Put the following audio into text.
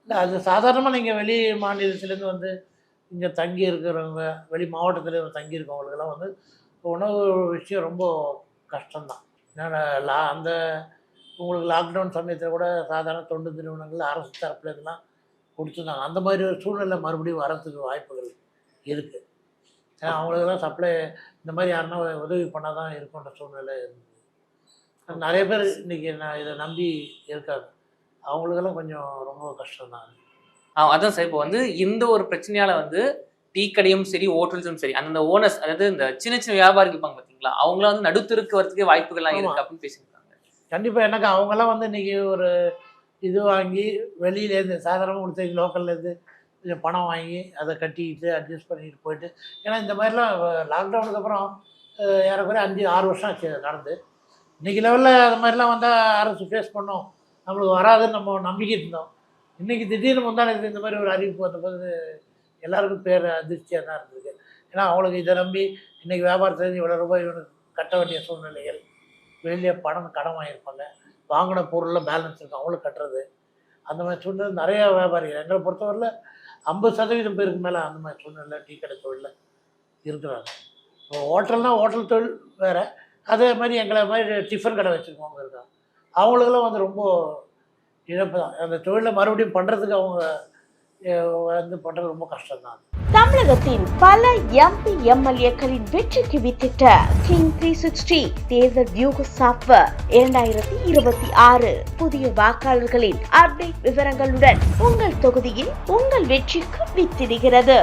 இல்லை அது சாதாரணமாக நீங்கள் வெளி மாநிலத்திலேருந்து வந்து இங்கே தங்கி இருக்கிறவங்க, வெளி மாவட்டத்தில் தங்கி இருக்கவங்களுக்கெல்லாம் வந்து உணவு விஷயம் ரொம்ப கஷ்டம்தான். ஏன்னா அந்த உங்களுக்கு லாக்டவுன் சமயத்தில் கூட சாதாரண தொண்டு நிறுவனங்கள் அரசு தரப்புல இதெல்லாம் கொடுத்துருந்தாங்க. அந்த மாதிரி ஒரு சூழ்நிலை மறுபடியும் வரத்துக்கு வாய்ப்புகள் இருக்குது. ஏன்னா அவங்களுக்கெல்லாம் சப்ளை இந்த மாதிரி யாருன்னா உதவி பண்ணால் தான் இருக்குன்ற சூழ்நிலை இருந்தது. நிறைய பேர் இன்றைக்கி நான் இதை நம்பி இருக்காங்க. அவங்களுக்கெல்லாம் கொஞ்சம் ரொம்ப கஷ்டம் தான். அதான் சார், இப்போ வந்து இந்த ஒரு பிரச்சனையால வந்து டீ கடையும் சரி, ஹோட்டல்ஸும் சரி, அந்த ஓனர்ஸ், அதாவது இந்த சின்ன சின்ன வியாபாரிகள் இருப்பாங்க பார்த்தீங்களா, அவங்களாம் வந்து நடுத்தருக்கு வரதுக்கே வாய்ப்புகள்லாம் இருக்கு அப்படின்னு பேசியிருக்காங்க. கண்டிப்பாக. எனக்கு அவங்கெல்லாம் வந்து இன்றைக்கி ஒரு இது வாங்கி வெளியிலேருந்து சாதாரணமாக கொடுத்த லோக்கல்லேருந்து கொஞ்சம் பணம் வாங்கி அதை கட்டிக்கிட்டு அட்ஜஸ்ட் பண்ணிட்டு போயிட்டு, ஏன்னா இந்த மாதிரிலாம் லாக்டவுனுக்கு அப்புறம் ஏறக்குறைய 5-6 வருஷம் ஆச்சு நடந்து. இன்றைக்கி லெவலில் அது மாதிரிலாம் வந்தால் அரசு ஃபேஸ் பண்ணோம், நம்மளுக்கு வராதுன்னு நம்ம நம்பிக்கை இருந்தோம். இன்றைக்கி திடீர்னு முந்தானத்துக்கு இந்த மாதிரி ஒரு அறிவிப்பு வந்தபோது எல்லாருக்கும் பேர் அதிர்ச்சியாக தான் இருந்திருக்கு. ஏன்னா அவங்களுக்கு இதை நம்பி இன்றைக்கி வியாபாரத்துலேருந்து இவ்வளோ ரூபாய் இவனுக்கு கட்ட வேண்டிய சூழ்நிலைகள், வெளியே பணம் கடன் வாங்கியிருப்பாங்க, வாங்கின பொருளில் பேலன்ஸ் இருக்கும் அவங்களும் கட்டுறது, அந்த மாதிரி சூழ்நிலை நிறையா வியாபாரிகள் எங்களை பொறுத்தவரையில் 50% பேருக்கு மேலே அந்த மாதிரி சூழ்நிலை டீ கடை தொழிலில் இருக்கிறாங்க. இப்போ ஹோட்டல்னால் ஹோட்டல் தொழில் வேறு, அதே மாதிரி எங்களை மாதிரி டிஃபன் கடை வச்சுருக்கவங்க இருக்காங்க. அவங்களுக்கெல்லாம் வந்து ரொம்ப இழப்பு தான். அந்த தொழிலை மறுபடியும் பண்ணுறதுக்கு அவங்க வந்து பண்ணுறது ரொம்ப கஷ்டம்தான். தமிழகத்தின் பல MP MLAக்களின் வெற்றிக்கு வித்திட்ட King 360 தேர்தல் வியூக சாப்ட்வேர் 2026 புதிய வாக்காளர்களின் அப்டேட் விவரங்களுடன் உங்கள் தொகுதியில் உங்கள் வெற்றிக்கு வித்திடுகிறது.